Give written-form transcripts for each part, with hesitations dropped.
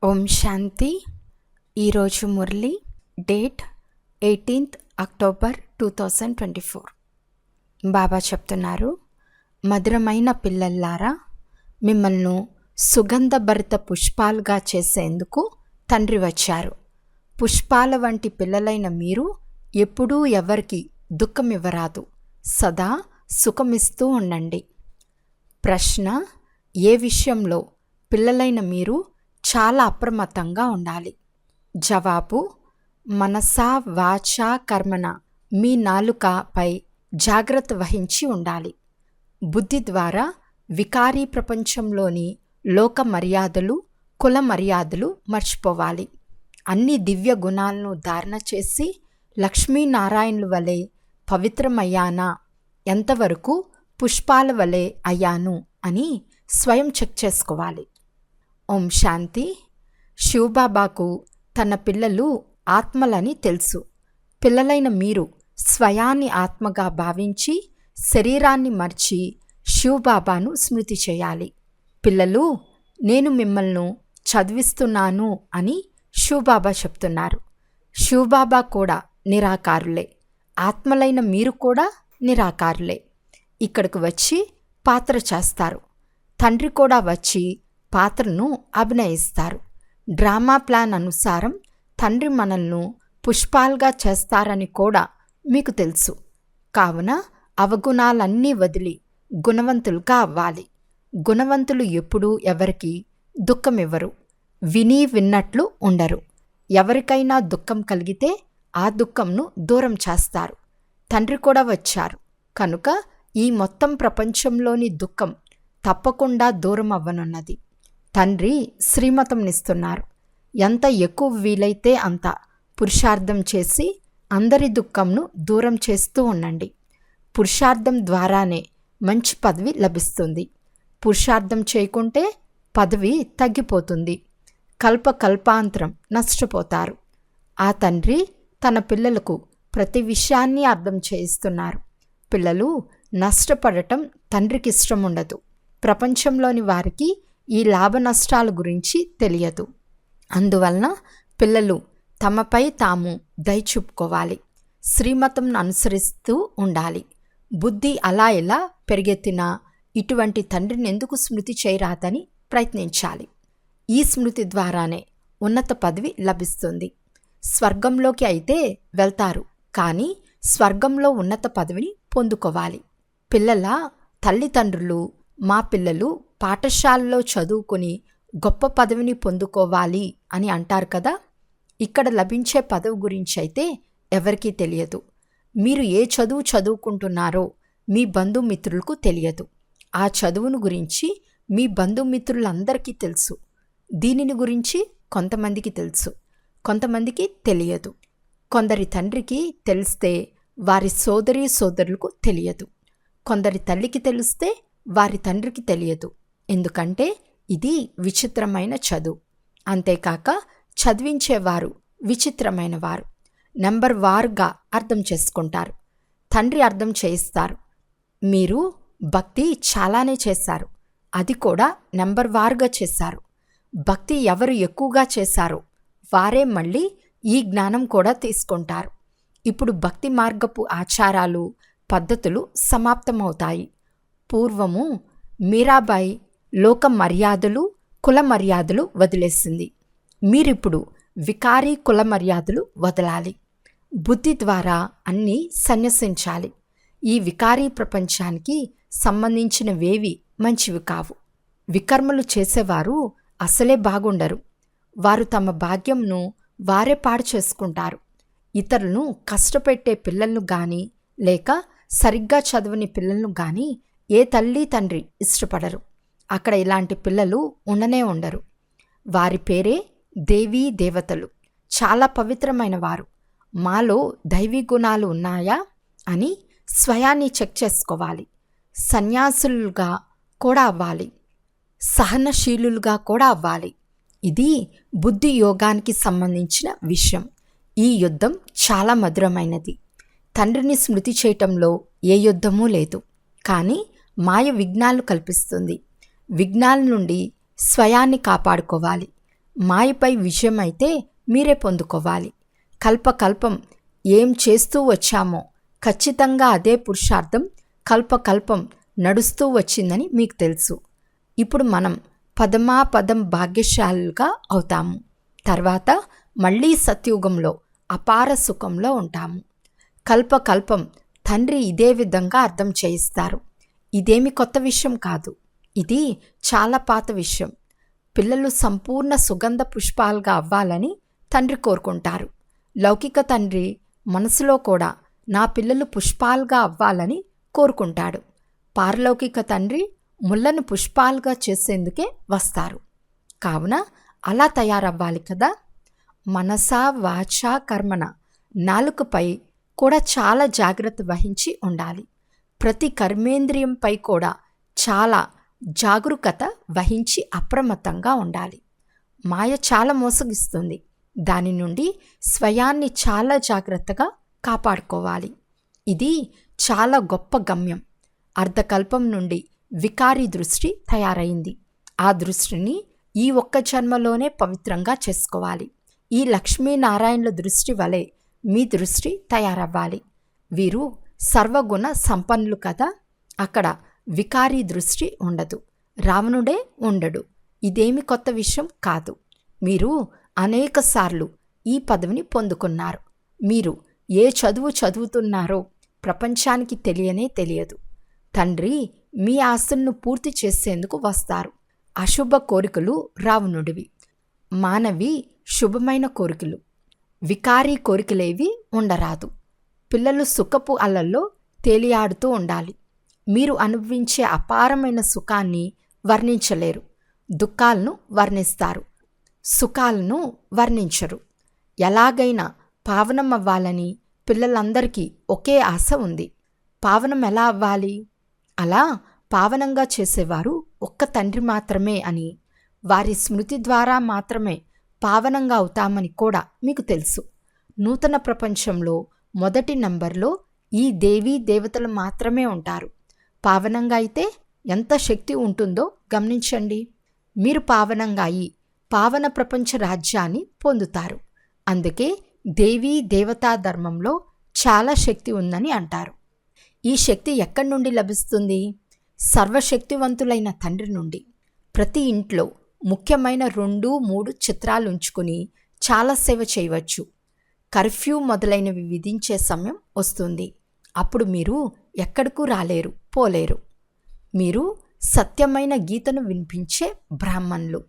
ఓం శాంతి. ఈరోజు Murali date 18th October 2024. బాబా చెప్తున్నారు, మధురమైన పిల్లల్లారా, మిమ్మల్ని సుగంధభరిత పుష్పాలుగా చేసేందుకు తండ్రి వచ్చారు. పుష్పాల వంటి పిల్లలైన మీరు ఎప్పుడూ ఎవరికి దుఃఖమివ్వరాదు, సదా సుఖమిస్తూ ఉండండి. ప్రశ్న: ఏ విషయంలో పిల్లలైన మీరు చాలా అప్రమత్తంగా ఉండాలి? జవాబు: మనసా వాచా కర్మణ, మీ నాలుకపై జాగ్రత్త వహించి ఉండాలి. బుద్ధి ద్వారా వికారీ ప్రపంచంలోని లోక మర్యాదలు, కుల మర్యాదలు మర్చిపోవాలి. అన్ని దివ్య గుణాలను ధారణ చేసి లక్ష్మీనారాయణుల వలె పవిత్రమయ్యానా, ఎంతవరకు పుష్పాల వలె అయ్యాను అని స్వయం చెక్ చేసుకోవాలి. ఓం శాంతి. శివబాబాకు తన పిల్లలు ఆత్మలని తెలుసు. పిల్లలైన మీరు స్వయాన్ని ఆత్మగా భావించి శరీరాన్ని మర్చి శివబాబాను స్మృతి చేయాలి. పిల్లలు, నేను మిమ్మల్ని చదివిస్తున్నాను అని శివబాబా చెప్తున్నారు. శివబాబా కూడా నిరాకారులే, ఆత్మలైన మీరు కూడా నిరాకారులే. ఇక్కడికి వచ్చి పాత్ర చేస్తారు. తండ్రి కూడా వచ్చి పాత్రను అభినయిస్తారు. డ్రామా ప్లాన్ అనుసారం తండ్రి మనల్ని పుష్పాలుగా చేస్తారని కూడా మీకు తెలుసు. కావున అవగుణాలన్నీ వదిలి గుణవంతులుగా అవ్వాలి. గుణవంతులు ఎప్పుడూ ఎవరికి దుఃఖమివ్వరు, విని విన్నట్లు ఉండరు. ఎవరికైనా దుఃఖం కలిగితే ఆ దుఃఖంను దూరం చేస్తారు. తండ్రి కూడా వచ్చారు కనుక ఈ మొత్తం ప్రపంచంలోని దుఃఖం తప్పకుండా దూరం అవ్వనున్నది. తండ్రి శ్రీమతంనిస్తున్నారు. ఎంత ఎక్కువ వీలైతే అంత పురుషార్థం చేసి అందరి దుఃఖంను దూరం చేస్తూ ఉండండి. పురుషార్థం ద్వారానే మంచి పదవి లభిస్తుంది. పురుషార్థం చేయకుంటే పదవి తగ్గిపోతుంది. కల్పకల్పాంతరం నష్టపోతారు. ఆ తండ్రి తన పిల్లలకు ప్రతి విషయాన్ని అర్థం చేయిస్తున్నారు. పిల్లలు నష్టపడటం తండ్రికి ఇష్టం ఉండదు. ప్రపంచంలోని వారికి ఈ లాభ నష్టాల గురించి తెలియదు. అందువలన పిల్లలు తమపై తాము దయ చూపుకోవాలి. శ్రీమతంను అనుసరిస్తూ ఉండాలి. బుద్ధి అలా ఎలా పెరిగెత్తినా ఇటువంటి తండ్రిని ఎందుకు స్మృతి చేయరాదని ప్రయత్నించాలి. ఈ స్మృతి ద్వారానే ఉన్నత పదవి లభిస్తుంది. స్వర్గంలోకి అయితే వెళ్తారు, కానీ స్వర్గంలో ఉన్నత పదవిని పొందుకోవాలి. పిల్లల తల్లిదండ్రులు, మా పిల్లలు పాఠశాలలో చదువుకుని గొప్ప పదవిని పొందుకోవాలి అని అంటారు కదా. ఇక్కడ లభించే పదవి గురించి అయితే ఎవరికీ తెలియదు. మీరు ఏ చదువు చదువుకుంటున్నారో మీ బంధుమిత్రులకు తెలియదు. ఆ చదువును గురించి మీ బంధుమిత్రులందరికీ తెలుసు. దీనిని గురించి కొంతమందికి తెలుసు, కొంతమందికి తెలియదు. కొందరి తండ్రికి తెలిస్తే వారి సోదరీ సోదరులకు తెలియదు. కొందరి తల్లికి తెలిస్తే వారి తండ్రికి తెలియదు. ఎందుకంటే ఇది విచిత్రమైన చదువు. అంతేకాక చదివించేవారు విచిత్రమైన వారు. నెంబర్ వారుగా అర్థం చేసుకుంటారు. తండ్రి అర్థం చేయిస్తారు. మీరు భక్తి చాలానే చేశారు, అది కూడా నెంబర్ వారుగా చేశారు. భక్తి ఎవరు ఎక్కువగా చేశారో వారే మళ్ళీ ఈ జ్ఞానం కూడా తీసుకుంటారు. ఇప్పుడు భక్తి మార్గపు ఆచారాలు, పద్ధతులు సమాప్తమవుతాయి. పూర్వము మీరాబాయి లోక మర్యాదలు, కుల మర్యాదలు వదిలేసింది. మీరిప్పుడు వికారీ కుల మర్యాదలు వదలాలి. బుద్ధి ద్వారా అన్నీ సన్యసించాలి. ఈ వికారీ ప్రపంచానికి సంబంధించినవేవి మంచివి కావు. వికర్మలు చేసేవారు అసలే బాగుండరు. వారు తమ భాగ్యంను వారే పాడు చేసుకుంటారు. ఇతరులను కష్టపెట్టే పిల్లలను కానీ, లేక సరిగ్గా చదవని పిల్లలను కానీ ఏ తల్లి తండ్రి ఇష్టపడరు. అక్కడ ఇలాంటి పిల్లలు ఉండనే ఉండరు. వారి పేరే దేవీ దేవతలు, చాలా పవిత్రమైన వారు. మాలో దైవీ గుణాలు ఉన్నాయా అని స్వయాన్ని చెక్ చేసుకోవాలి. సన్యాసులుగా కూడా అవ్వాలి, సహనశీలులుగా కూడా అవ్వాలి. ఇది బుద్ధి యోగానికి సంబంధించిన విషయం. ఈ యుద్ధం చాలా మధురమైనది. తండ్రిని స్మృతి చేయటంలో ఏ యుద్ధమూ లేదు, కానీ మాయ విఘ్నాలు కల్పిస్తుంది. విఘ్నాల నుండి స్వయాన్ని కాపాడుకోవాలి. మాయపై విజయం అయితే మీరే పొందుకోవాలి. కల్పకల్పం ఏం చేస్తూ వచ్చామో ఖచ్చితంగా అదే పురుషార్థం కల్పకల్పం నడుస్తూ వచ్చిందని మీకు తెలుసు. ఇప్పుడు మనం పదమాపదం భాగ్యశాలుగా అవుతాము. తర్వాత మళ్ళీ సత్యుగంలో అపార సుఖంలో ఉంటాము. కల్పకల్పం తండ్రి ఇదే విధంగా అర్థం చేయిస్తారు. ఇదేమి కొత్త విషయం కాదు, ఇది చాలా పాత విషయం. పిల్లలు సంపూర్ణ సుగంధ పుష్పాలుగా అవ్వాలని తండ్రి కోరుకుంటారు. లౌకిక తండ్రి మనసులో కూడా నా పిల్లలు పుష్పాలుగా అవ్వాలని కోరుకుంటాడు. పారలౌకిక తండ్రి ముళ్ళను పుష్పాలుగా చేసేందుకే వస్తారు. కావున అలా తయారవ్వాలి కదా. మనసా వాచా కర్మన నాలుకపై కూడా చాలా జాగ్రత్త వహించి ఉండాలి. ప్రతి కర్మేంద్రియంపై కూడా చాలా జాగరూకత వహించి అప్రమత్తంగా ఉండాలి. మాయ చాలా మోసగిస్తుంది. దాని నుండి స్వయాన్ని చాలా జాగ్రత్తగా కాపాడుకోవాలి. ఇది చాలా గొప్ప గమ్యం. అర్ధకల్పం నుండి వికారి దృష్టి తయారైంది. ఆ దృష్టిని ఈ ఒక్క జన్మలోనే పవిత్రంగా చేసుకోవాలి. ఈ లక్ష్మీనారాయణుల దృష్టి వలె మీ దృష్టి తయారవ్వాలి. వీరు సర్వగుణ సంపన్నులు కదా, అక్కడ వికారి దృష్టి ఉండదు. రావణుడే ఉండడు. ఇదేమి కొత్త విషయం కాదు. మీరు అనేకసార్లు ఈ పదవిని పొందుకున్నారు. మీరు ఏ చదువు చదువుతున్నారో ప్రపంచానికి తెలియనే తెలియదు. తండ్రి మీ ఆశలను పూర్తి చేసేందుకు వస్తారు. అశుభ కోరికలు రావణుడివి, మానవి శుభమైన కోరికలు. వికారీ కోరికలేవి ఉండరాదు. పిల్లలు సుఖపు అలల్లో తేలియాడుతూ ఉండాలి. మీరు అనుభవించే అపారమైన సుఖాన్ని వర్ణించలేరు. దుఃఖాలను వర్ణిస్తారు, సుఖాలను వర్ణించరు. ఎలాగైనా పావనం అవ్వాలని పిల్లలందరికీ ఒకే ఆశ ఉంది. పావనం ఎలా అవ్వాలి? అలా పావనంగా చేసేవారు ఒక్క తండ్రి మాత్రమే అని, వారి స్మృతి ద్వారా మాత్రమే పావనంగా అవుతామని కూడా మీకు తెలుసు. నూతన ప్రపంచంలో మొదటి నంబర్లో ఈ దేవీ దేవతలు మాత్రమే ఉంటారు. పావనంగా అయితే ఎంత శక్తి ఉంటుందో గమనించండి. మీరు పావనంగా అయి పావన ప్రపంచ రాజ్యాన్ని పొందుతారు. అందుకే దేవీ దేవతా ధర్మంలో చాలా శక్తి ఉందని అంటారు. ఈ శక్తి ఎక్కడి నుండి లభిస్తుంది? సర్వశక్తివంతులైన తండ్రి నుండి. ప్రతి ఇంట్లో ముఖ్యమైన 2-3 చిత్రాలు ఉంచుకుని చాలా సేవ చేయవచ్చు. కర్ఫ్యూ మొదలైనవి విధించే సమయం వస్తుంది. అప్పుడు మీరు ఎక్కడకు రాలేరు, పోలేరు. మీరు సత్యమైన గీతను వినిపించే బ్రాహ్మణులు.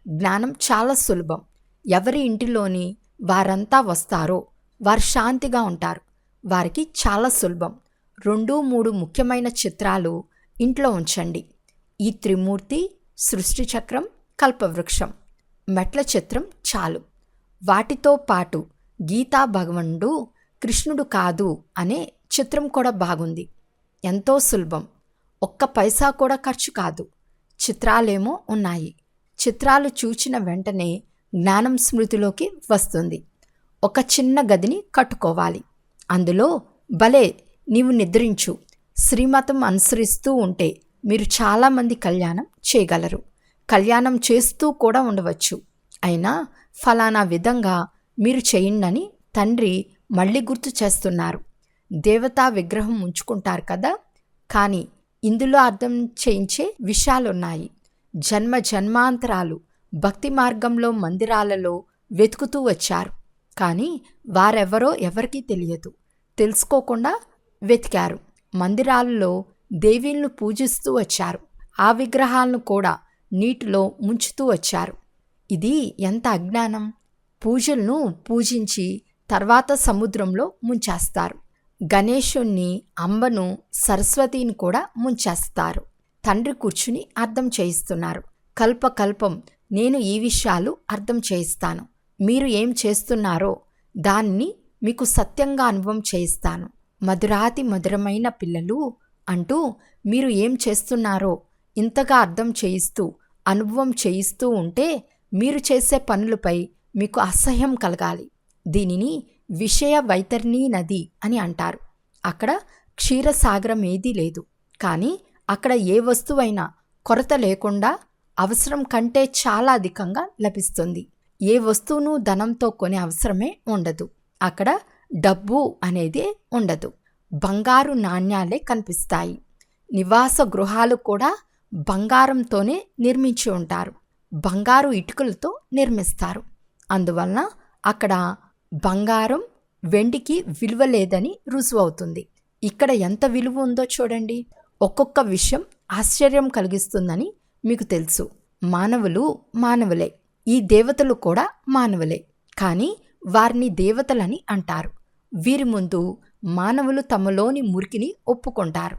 జ్ఞానం చాలా సులభం. ఎవరి ఇంటిలోని వారంతా వస్తారో వారు శాంతిగా ఉంటారు. వారికి చాలా సులభం. 2-3 ముఖ్యమైన చిత్రాలు ఇంట్లో ఉంచండి. ఈ త్రిమూర్తి, సృష్టి చక్రం, కల్పవృక్షం, మెట్ల చిత్రం చాలు. వాటితో పాటు గీతా భగవనుడు కృష్ణుడు కాదు అనే చిత్రం కూడా బాగుంది. ఎంతో సులభం. ఒక్క పైసా కూడా ఖర్చు కాదు. చిత్రాలేమో ఉన్నాయి. చిత్రాలు చూచిన వెంటనే జ్ఞానం స్మృతిలోకి వస్తుంది. ఒక చిన్న గదిని కట్టుకోవాలి. అందులో భలే నీవు నిద్రించు శ్రీమతం అనుసరిస్తూ ఉంటే మీరు చాలామంది కళ్యాణం చేయగలరు. కళ్యాణం చేస్తూ కూడా ఉండవచ్చు. అయినా ఫలానా విధంగా మీరు చేయండని తండ్రి మళ్ళీ గుర్తు చేస్తున్నారు. దేవతా విగ్రహం ఉంచుకుంటారు కదా, కానీ ఇందులో అర్థం చేయించే విషయాలున్నాయి. జన్మ జన్మాంతరాలు భక్తి మార్గంలో మందిరాలలో వెతుకుతూ వచ్చారు. కానీ వారెవరో ఎవరికీ తెలియదు. తెలుసుకోకుండా వెతికారు. మందిరాలలో దేవీలను పూజిస్తూ వచ్చారు. ఆ విగ్రహాలను కూడా నీటిలో ముంచుతూ వచ్చారు. ఇది ఎంత అజ్ఞానం! పూజలను పూజించి తర్వాత సముద్రంలో ముంచేస్తారు. గణేశుణ్ణి, అంబను, సరస్వతిని కూడా ముంచేస్తారు. తండ్రి కూర్చుని అర్థం చేయిస్తున్నారు. కల్పకల్పం నేను ఈ విషయాలు అర్థం చేయిస్తాను. మీరు ఏం చేస్తున్నారో దాన్ని మీకు సత్యంగా అనుభవం చేయిస్తాను. మధురాతి మధురమైన పిల్లలు అంటూ మీరు ఏం చేస్తున్నారో ఇంతగా అర్థం చేయిస్తూ అనుభవం చేయిస్తూ ఉంటే మీరు చేసే పనులపై మీకు అసహ్యం కలగాలి. దీనిని విషయ వైతర్ణీ నది అని అంటారు. అక్కడ క్షీరసాగరం ఏదీ లేదు. కానీ అక్కడ ఏ వస్తువైనా కొరత లేకుండా అవసరం కంటే చాలా అధికంగా లభిస్తుంది. ఏ వస్తువును ధనంతో కొనే అవసరమే ఉండదు. అక్కడ డబ్బు అనేదే ఉండదు. బంగారు నాణ్యాలే కనిపిస్తాయి. నివాస గృహాలు కూడా బంగారంతోనే నిర్మించి ఉంటారు. బంగారు ఇటుకలతో నిర్మిస్తారు. అందువలన అక్కడ బంగారం వెండికి విలువ లేదని రుజువు అవుతుంది. ఇక్కడ ఎంత విలువ ఉందో చూడండి. ఒక్కొక్క విషయం ఆశ్చర్యం కలిగిస్తుందని మీకు తెలుసు. మానవులు మానవులే, ఈ దేవతలు కూడా మానవులే, కానీ వారిని దేవతలని అంటారు. వీరి ముందు మానవులు తమలోని మురికిని ఒప్పుకుంటారు.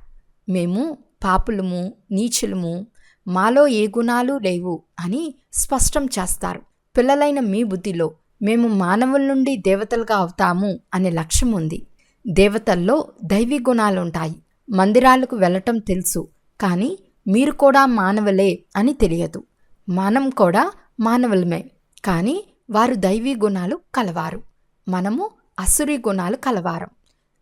మేము పాపులము, నీచులము, మాలో ఏ గుణాలు లేవు అని స్పష్టం చేస్తారు. పిల్లలైన మీ బుద్ధిలో మేము మానవుల నుండి దేవతలుగా అవుతాము అనే లక్ష్యం ఉంది. దేవతల్లో దైవీ గుణాలుంటాయి. మందిరాలకు వెళ్ళటం తెలుసు, కానీ మీరు కూడా మానవులే అని తెలియదు. మనం కూడా మానవులమే, కానీ వారు దైవీ గుణాలు కలవారు, మనము అసురీ గుణాలు కలవారం.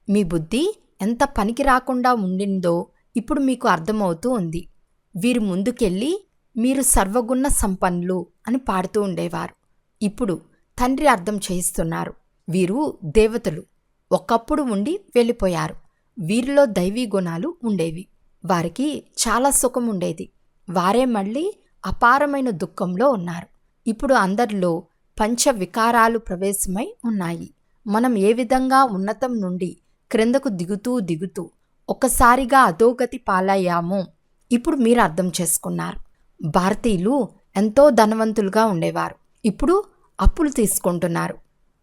మీ బుద్ధి ఎంత పనికి రాకుండా ఉండిందో ఇప్పుడు మీకు అర్థమవుతూ ఉంది. వీరు ముందుకెళ్ళి మీరు సర్వగుణ సంపన్నులు అని పాడుతూ ఉండేవారు. ఇప్పుడు తండ్రి అర్థం చేయిస్తున్నారు. వీరు దేవతలు, ఒకప్పుడు ఉండి వెళ్ళిపోయారు. వీరిలో దైవీ గుణాలు ఉండేవి. వారికి చాలా సుఖం ఉండేది. వారే మళ్ళీ అపారమైన దుఃఖంలో ఉన్నారు. ఇప్పుడు అందరిలో పంచ వికారాలు ప్రవేశమై ఉన్నాయి. మనం ఏ విధంగా ఉన్నతం నుండి క్రిందకు దిగుతూ ఒక్కసారిగా అధోగతి పాలయ్యామో ఇప్పుడు మీరు అర్థం చేసుకున్నారు. భారతీయులు ఎంతో ధనవంతులుగా ఉండేవారు. ఇప్పుడు అప్పులు తీసుకుంటున్నారు.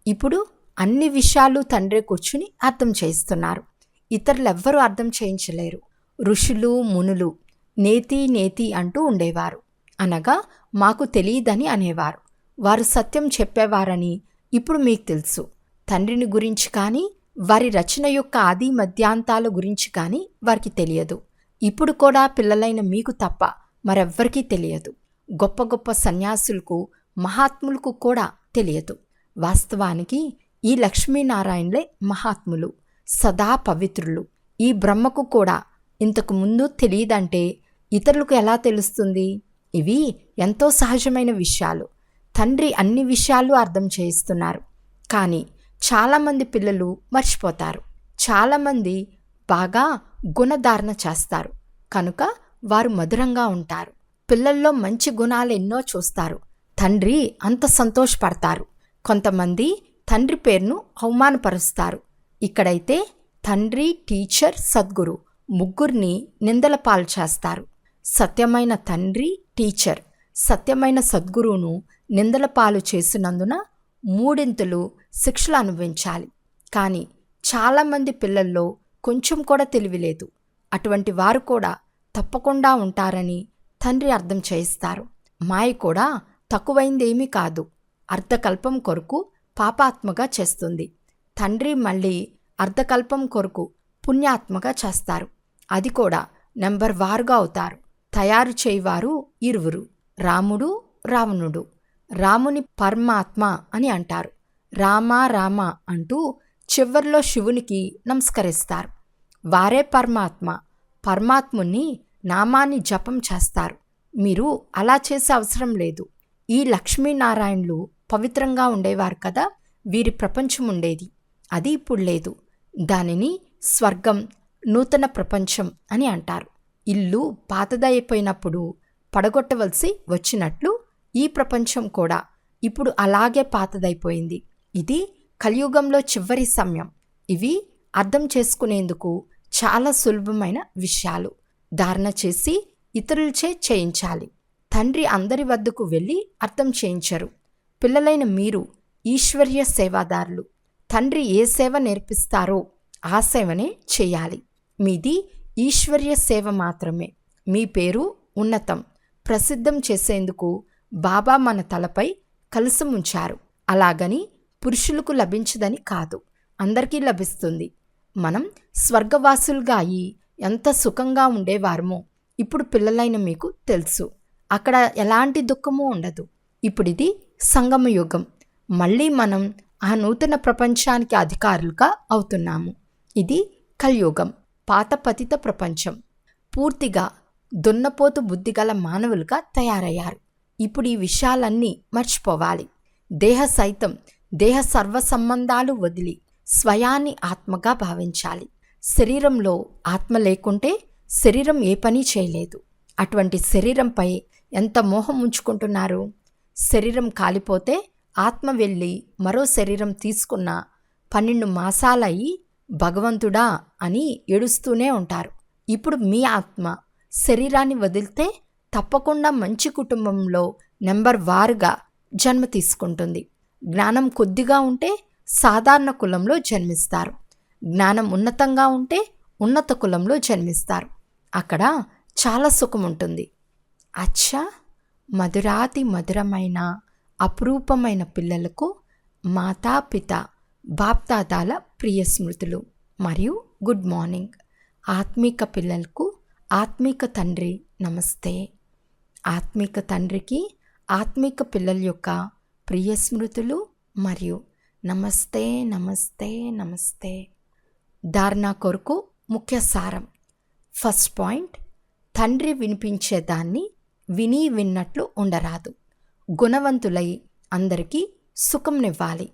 ఇప్పుడు అన్ని విషయాలు తండ్రి కూర్చుని అర్థం చేయిస్తున్నారు. ఇతరులెవ్వరూ అర్థం చేయించలేరు. ఋషులు, మునులు నేతి నేతి అంటూ ఉండేవారు. అనగా మాకు తెలియదని అనేవారు. వారు సత్యం చెప్పేవారని ఇప్పుడు మీకు తెలుసు. తండ్రిని గురించి కానీ వారి రచన యొక్క ఆది మధ్యాంతాల గురించి కానీ వారికి తెలియదు. ఇప్పుడు కూడా పిల్లలైన మీకు తప్ప మరెవ్వరికీ తెలియదు. గొప్ప గొప్ప సన్యాసులకు, మహాత్ములకు కూడా తెలియదు. వాస్తవానికి ఈ లక్ష్మీనారాయణలే మహాత్ములు, సదా పవిత్రులు. ఈ బ్రహ్మకు కూడా ఇంతకు ముందు తెలియదంటే ఇతరులకు ఎలా తెలుస్తుంది? ఇవి ఎంతో సహజమైన విషయాలు. తండ్రి అన్ని విషయాలు అర్థం చేయిస్తున్నారు. కానీ చాలామంది పిల్లలు మర్చిపోతారు. చాలామంది బాగా గుణధారణ చేస్తారు కనుక వారు మధురంగా ఉంటారు. పిల్లల్లో మంచి గుణాలు ఎన్నో చూస్తారు. తండ్రి అంత సంతోషపడతారు. కొంతమంది తండ్రి పేరును అవమానపరుస్తారు. ఇక్కడైతే తండ్రి, టీచర్, సద్గురు ముగ్గురిని నిందల పాలు చేస్తారు. సత్యమైన తండ్రి, టీచర్, సత్యమైన సద్గురువును నిందల పాలు చేసినందున మూడింతలు శిక్షలు అనుభవించాలి. కానీ చాలామంది పిల్లల్లో కొంచెం కూడా తెలివిలేదు. అటువంటి వారు కూడా తప్పకుండా ఉంటారని తండ్రి అర్థం చేయిస్తారు. మాయ కూడా తక్కువైందేమీ కాదు. అర్ధకల్పం కొరకు పాపాత్మగా చేస్తుంది. తండ్రి మళ్ళీ అర్ధకల్పం కొరకు పుణ్యాత్మగా చేస్తారు. అది కూడా నెంబర్ వారుగా అవుతారు. తయారు చేయవారు ఇరువురు, రాముడు, రావణుడు. రాముని పరమాత్మ అని అంటారు. రామ రామ అంటూ చివర్లో శివునికి నమస్కరిస్తారు. వారే పరమాత్మ. పరమాత్ముని నామాన్ని జపం చేస్తారు. మీరు అలా చేసే అవసరం లేదు. ఈ లక్ష్మీనారాయణులు పవిత్రంగా ఉండేవారు కదా, వీరి ప్రపంచం ఉండేది. అది ఇప్పుడు లేదు. దానిని స్వర్గం, నూతన ప్రపంచం అని అంటారు. ఇల్లు పాతదైపోయినప్పుడు పడగొట్టవలసి వచ్చినట్లు ఈ ప్రపంచం కూడా ఇప్పుడు అలాగే పాతదైపోయింది. ఇది కలియుగంలో చివరి సమయం. ఇవి అర్థం చేసుకునేందుకు చాలా సులభమైన విషయాలు. ధారణ చేసి ఇతరులచే చేయించాలి. తండ్రి అందరి వద్దకు వెళ్ళి అర్థం చేయించరు. పిల్లలైన మీరు ఈశ్వర్య సేవాదారులు. తండ్రి ఏ సేవ నేర్పిస్తారో ఆ సేవనే చేయాలి. మీది ఈశ్వర్య సేవ మాత్రమే. మీ పేరు ఉన్నతం, ప్రసిద్ధం చేసేందుకు బాబా మన తలపై కలశం ఉంచారు. అలాగని పురుషులకు లభించదని కాదు, అందరికీ లభిస్తుంది. మనం స్వర్గవాసులుగా అయి ఎంత సుఖంగా ఉండేవారమో ఇప్పుడు పిల్లలైన మీకు తెలుసు. అక్కడ ఎలాంటి దుఃఖమూ ఉండదు. ఇప్పుడిది సంగమయుగం. మళ్ళీ మనం ఆ నూతన ప్రపంచానికి అధికారులుగా అవుతున్నాము. ఇది కలియుగం, పాత పతిత ప్రపంచం. పూర్తిగా దున్నపోతు బుద్ధిగల మానవులుగా తయారయ్యారు. ఇప్పుడు ఈ విషయాలన్నీ మర్చిపోవాలి. దేహ సర్వ సంబంధాలు వదిలి స్వయాన్ని ఆత్మగా భావించాలి. శరీరంలో ఆత్మ లేకుంటే శరీరం ఏ పని చేయలేదు. అటువంటి శరీరంపై ఎంత మోహం ఉంచుకుంటున్నారు. శరీరం కాలిపోతే ఆత్మ వెళ్ళి మరో శరీరం తీసుకున్న 12 మాసాలయ్యి భగవంతుడా అని ఏడుస్తూనే ఉంటారు. ఇప్పుడు మీ ఆత్మ శరీరాన్ని వదిలితే తప్పకుండా మంచి కుటుంబంలో నెంబర్ వారుగా జన్మ తీసుకుంటుంది. జ్ఞానం కొద్దిగా ఉంటే సాధారణ కులంలో జన్మిస్తారు. జ్ఞానం ఉన్నతంగా ఉంటే ఉన్నత కులంలో జన్మిస్తారు. అక్కడ చాలా సుఖం ఉంటుంది. అచ్చా, మధురాతి మధురమైన అపురూపమైన పిల్లలకు మాతాపిత బాప్దాదాల ప్రియ స్మృతులు మరియు గుడ్ మార్నింగ్. ఆత్మీక పిల్లలకు ఆత్మీక తండ్రి నమస్తే. ఆత్మీక తండ్రికి ఆత్మీక పిల్లల యొక్క ప్రియ స్మృతులు మరియు నమస్తే నమస్తే నమస్తే. ధారణ కొరకు ముఖ్య సారం. ఫస్ట్ పాయింట్, తండ్రి వినిపించేదాన్ని విని విన్నట్లు ఉండరాదు. గుణవంతులై అందరికీ సుఖంనివ్వాలి.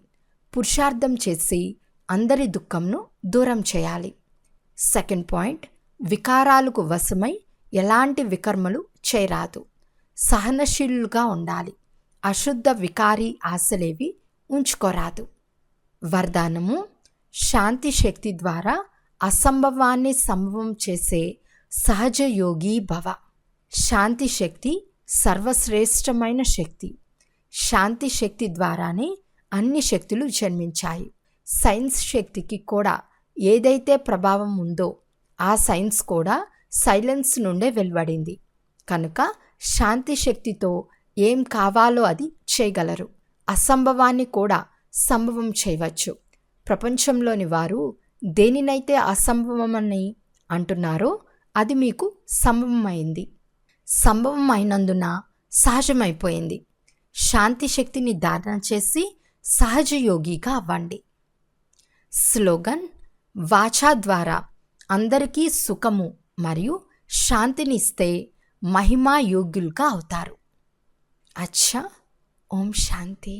పురుషార్థం చేసి అందరి దుఃఖంను దూరం చేయాలి. సెకండ్ పాయింట్, వికారాలకు వశమై ఎలాంటి వికర్మలు చేయరాదు. సహనశీలుగా ఉండాలి. అశుద్ధ వికారి ఆశలేవి ఉంచుకోరాదు. వరదానము, శాంతి శక్తి ద్వారా అసంభవాన్ని సంభవం చేసే సహజ యోగి భవ. శాంతి శక్తి సర్వశ్రేష్టమైన శక్తి. శాంతి శక్తి ద్వారానే అన్ని శక్తులు జన్మించాయి. సైన్స్ శక్తికి కూడా ఏదైతే ప్రభావం ఉందో ఆ సైన్స్ కూడా సైలెన్స్ నుండే వెలువడింది. కనుక శాంతి శక్తితో ఏం కావాలో అది చేయగలరు. అసంభవాన్ని కూడా సంభవం చేయవచ్చు. ప్రపంచంలోని వారు దేనినైతే అసంభవమని అంటున్నారో అది మీకు సంభవమైంది. సంభవం అయినందున సహజమైపోయింది. శాంతి శక్తిని ధారణ చేసి సహజ యోగిగా అవ్వండి. స్లోగన్, వాచా ద్వారా అందరికీ సుఖము మరియు శాంతినిస్తే మహిమా యోగ్యులుగా అవుతారు. అచ్చా, ఓం శాంతి.